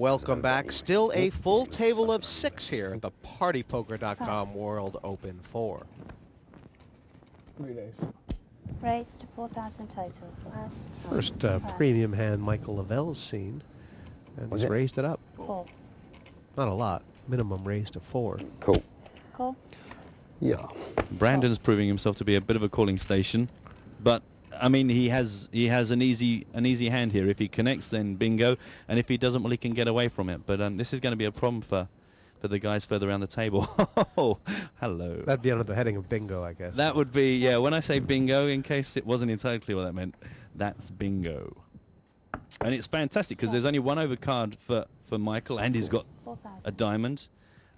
Welcome back. Still a full table of 6 here at the PartyPoker.com World Open 4. Raise to 4,000 total. Pass. First Pass. premium hand Michael Lavelle's seen, and Was he's it? raised it up. 4. Not a lot. Minimum raised to 4. Cool. Call. Yeah. Brandon's proving himself to be a bit of a calling station, but I mean he has an easy hand here. If he connects, then bingo, and if he doesn't, well, he can get away from it. But this is going to be a problem for the guys further around the table. Oh, hello. That'd be under the heading of bingo, I guess. That would be, yeah, when I say bingo, in case it wasn't entirely clear what that meant, that's bingo. And it's fantastic because there's only one overcard for Michael, and he's got 4,000. a diamond,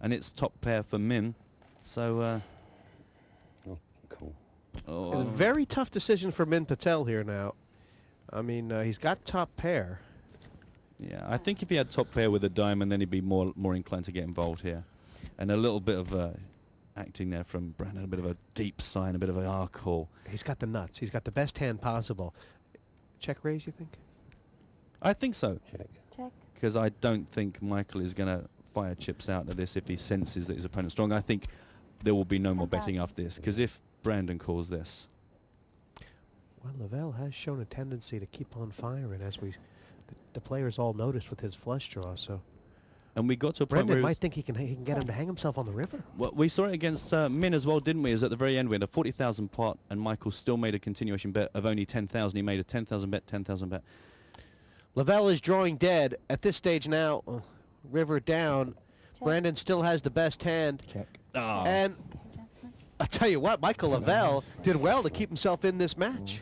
and it's top pair for Min. So, Oh, cool. oh, It's a very tough decision for Min to tell here now. I mean, he's got top pair. yeah, I think if he had top pair with a diamond, then he'd be more inclined to get involved here. And a little bit of acting there from Brandon, a bit of a deep sign, a bit of a call. He's got the nuts. He's got the best hand possible. Check raise, you think? I think so, Check. Check. because I don't think Michael is going to fire chips out of this if he senses that his opponent's strong. I think there will be no more betting 10,000. after this, because if Brandon calls this, Well, Lavelle has shown a tendency to keep on firing, as the players all noticed with his flush draw. So and we got to a point Brendan where might think he can get him to hang himself on the river. well, we saw it against Min as well, didn't we? Is at the very end we had a 40,000 pot, and Michael still made a continuation bet of only 10,000. He made a 10,000 bet, 10,000 bet. Lavelle is drawing dead at this stage now. River down. Check. Brandon still has the best hand. Check. Oh. And Adjustment. I tell you what, Michael Lavelle did well to keep himself in this match.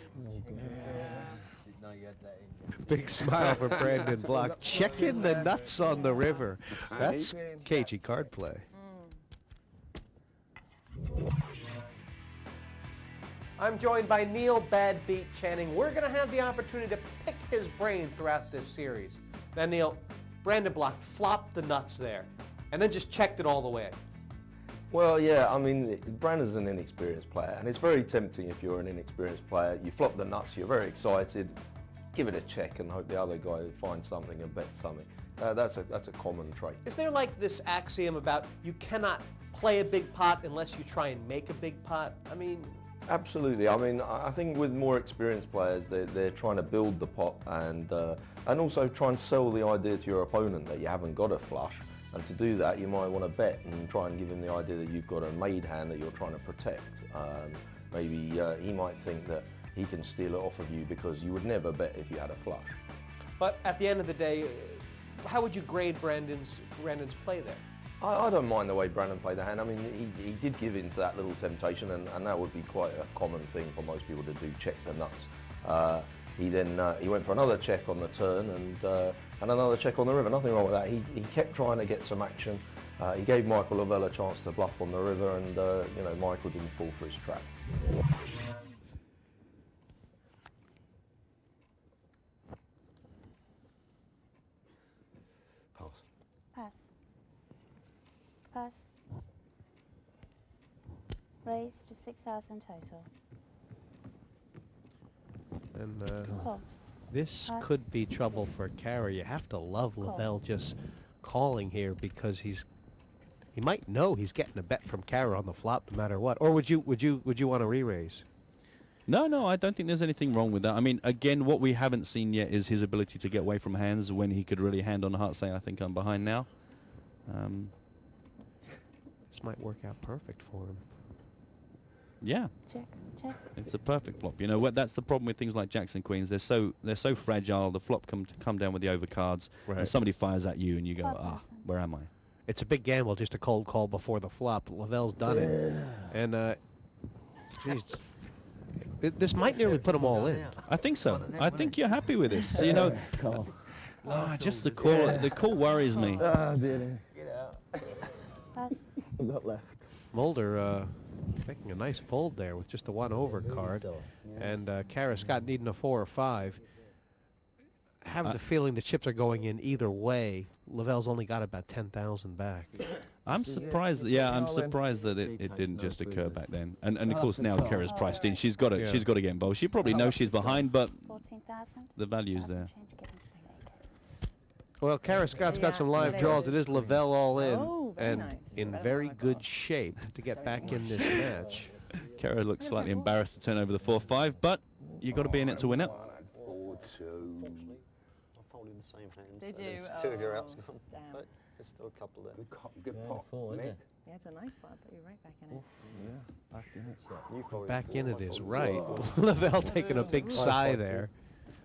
Big smile for Brandon Block. Checking the nuts on the river. That's cagey card play. I'm joined by Neil Bad Beat Channing. We're going to have the opportunity to pick his brain throughout this series. Now, Neil, Brandon Block flopped the nuts there and then just checked it all the way. Well, yeah, I mean, Brandon's an inexperienced player, and it's very tempting if you're an inexperienced player. You flop the nuts, you're very excited, give it a check and hope the other guy finds something and bet something. That's a common trait. Is there like this axiom about you cannot play a big pot unless you try and make a big pot? I mean... Absolutely. I mean, I think with more experienced players, they're trying to build the pot and also try and sell the idea to your opponent that you haven't got a flush. And to do that, you might want to bet and try and give him the idea that you've got a made hand that you're trying to protect. Maybe he might think that he can steal it off of you because you would never bet if you had a flush. But at the end of the day, how would you grade Brandon's play there? I don't mind the way Brandon played the hand. I mean, he did give in to that little temptation, and that would be quite a common thing for most people to do, check the nuts. He then he went for another check on the turn and another check on the river. Nothing wrong with that. He kept trying to get some action. He gave Michael Lavelle a chance to bluff on the river, and you know, Michael didn't fall for his trap. Pass. Pass. Pass. Raise to 6,000 total. And Call. this Pass. could be trouble for Kara. You have to love Lavelle just calling here because he might know he's getting a bet from Kara on the flop no matter what. Or would you want to re-raise? No, I don't think there's anything wrong with that. I mean, again, what we haven't seen yet is his ability to get away from hands when he could really hand on the heart say, I think I'm behind now. This might work out perfect for him. Yeah, Check. Check. it's a perfect flop. You know what? That's the problem with things like jacks and queens. They're so fragile. The flop come down with the overcards, Right. and somebody fires at you, and you go, 5,000. where am I? It's a big gamble just a cold call before the flop. Lavelle's done it. And, geez, this might nearly put them all in. I think so. I think you're happy with this. You know, just the call. The call worries me. Ah, dear. Pass. I've got left. Mulder making a nice fold there with just a 1 over card. And Kara Scott needing a 4 or 5. I have the feeling the chips are going in either way. Lavelle's only got about 10,000 back. I'm surprised. I'm surprised that it didn't just occur back then. And of course now Kara's priced in. She's got to Yeah. she's got to get involved. She probably knows she's behind, but 14,000. the value's there. Change, give him Well, Kara Scott's got Yeah, some live they draws. were. It is Lavelle all in, Oh, very and nice. in Better very than I good thought. shape to get back in this match. Kara looks slightly embarrassed to turn over the 4-5, but you got to be in it to win it. 4-2. I'm folding the same hand. Did so you? there's 2 of your outs Oh, gone, damn. but there's still a couple there. Good pot. Yeah, it's a nice pot, but you're right back in it. You folded Back 4, in I it is folded right. 4. Lavelle taking a big I sigh folded there. 4.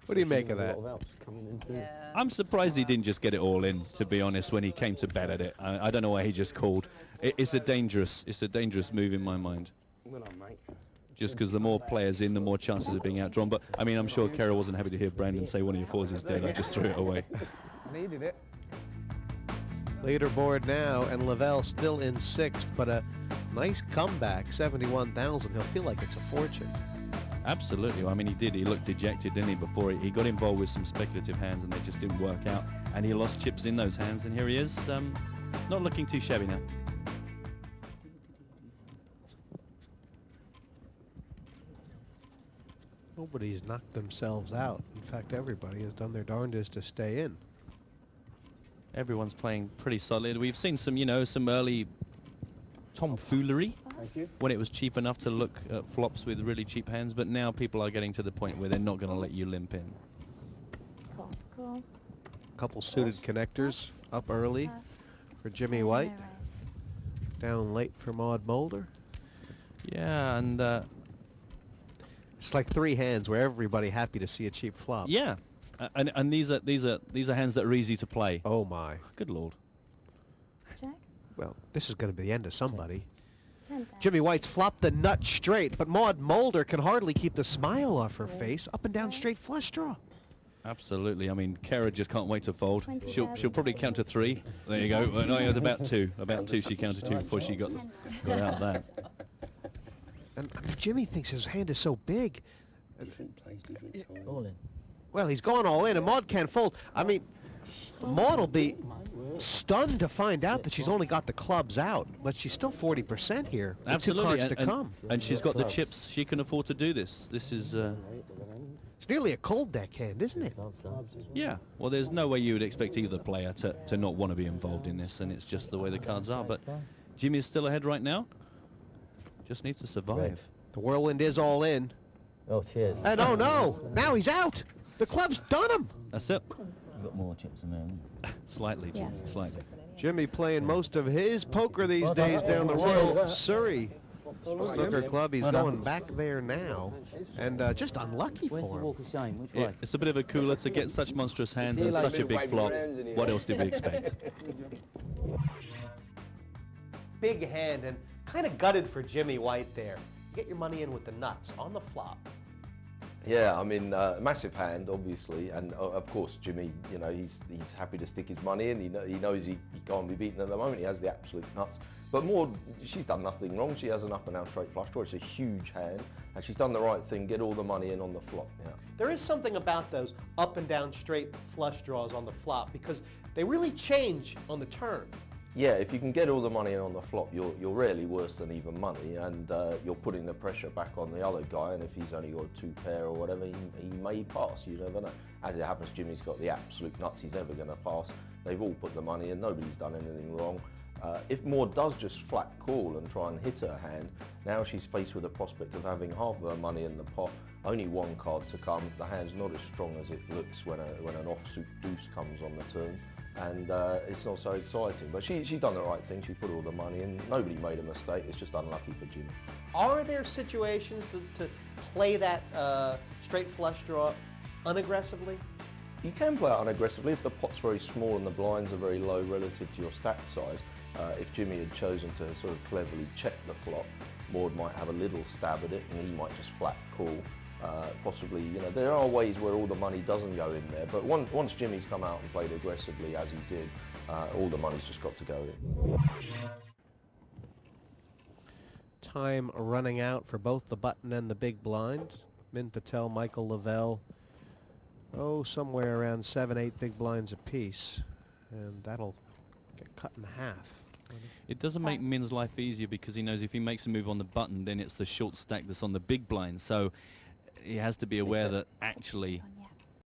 What do you So make she's of got a that? lot of outs coming into Yeah. I'm surprised he didn't just get it all in, to be honest, when he came to bet at it. I don't know why he just called. It's a dangerous move in my mind. Well done, mate. Just because the more players in, the more chances of being outdrawn. But I mean, I'm sure Kara wasn't happy to hear Brandon say one of your 4s is dead. I just threw it away. Needed it. Leaderboard now, and Lavelle still in 6th, but a nice comeback, 71,000. He'll feel like it's a fortune. Absolutely. I mean, he did. He looked dejected, didn't he, before he got involved with some speculative hands and they just didn't work out. And he lost chips in those hands, and here he is, not looking too shabby now. Nobody's knocked themselves out. In fact, everybody has done their darndest to stay in. Everyone's playing pretty solid. We've seen some, you know, some early tomfoolery when it was cheap enough to look at flops with really cheap hands, but now people are getting to the point where they're not going to let you limp in. Cool. Cool. Couple suited connectors up early Pass. for Jimmy And White. raise. Down late for Maud Mulder. Yeah, and It's like 3 hands where everybody happy to see a cheap flop. yeah, and these are hands that are easy to play. Oh my. Good lord. Check. Well, this is going to be the end of somebody. 10,000. Jimmy White's flopped the nut straight, but Maud Mulder can hardly keep the smile off her face. Up and down straight flush draw. Absolutely. I mean, Kara just can't wait to fold. 20,000. She'll probably count to 3. There you go. No, it was about 2. About 2 she counted to before she got out there. And I mean, Jimmy thinks his hand is so big. Different plays, different time. All in. Well, he's going all in, and Maud can't fold. I mean, Maud will be stunned to find out that she's only got the clubs out, but she's still 40% here. with 2 Absolutely. cards to come. And she's got the chips. She can afford to do this. This is, It's nearly a cold deck hand, isn't it? yeah. Well, there's no way you would expect either player to not want to be involved in this, and it's just the way the cards are. But Jimmy's still ahead right now. Just needs to survive. The whirlwind is all in. Oh, cheers. And oh no, now he's out. The club's done him. That's it. You've got more chips than me. Slightly, Yeah. Jimmy, slightly. Jimmy playing most of his poker these days down the Royal Surrey Snooker Club. He's going back there now, and just unlucky Where's the for him. walk of shame? Which way? It's a bit of a cooler to get such monstrous hands and such a big flop. What else did we expect? Big hand and kind of gutted for Jimmy White there. Get your money in with the nuts on the flop. Yeah, I mean, massive hand, obviously, and of course, Jimmy, you know, he's happy to stick his money in. He knows he can't be beaten at the moment. He has the absolute nuts. But Maud, she's done nothing wrong. She has an up and down straight flush draw. It's a huge hand, and she's done the right thing. Get all the money in on the flop. Yeah. There is something about those up and down straight flush draws on the flop because they really change on the turn. Yeah, if you can get all the money in on the flop, you're rarely worse than even money, and you're putting the pressure back on the other guy. And if he's only got a 2 pair or whatever, he may pass. You never know. As it happens, Jimmy's got the absolute nuts. He's never going to pass. They've all put the money in. Nobody's done anything wrong. If Maud does just flat call and try and hit her hand, now she's faced with the prospect of having half of her money in the pot, only 1 card to come. The hand's not as strong as it looks when an offsuit deuce comes on the turn, and it's not so exciting. But she's done the right thing. She put all the money in. Nobody made a mistake. It's just unlucky for Jimmy. Are there situations to play that straight flush draw unaggressively? You can play it unaggressively if the pot's very small and the blinds are very low relative to your stack size. If Jimmy had chosen to sort of cleverly check the flop, Maud might have a little stab at it and he might just flat call. Possibly, you know, there are ways where all the money doesn't go in there, but once Jimmy's come out and played aggressively as he did, all the money's just got to go in. Time running out for both the button and the big blind. Min Patel, Michael Lavelle, somewhere around 7, 8 big blinds apiece, and that'll get cut in half. It doesn't make Min's life easier because he knows if he makes a move on the button, then it's the short stack that's on the big blind. So he has to be aware that actually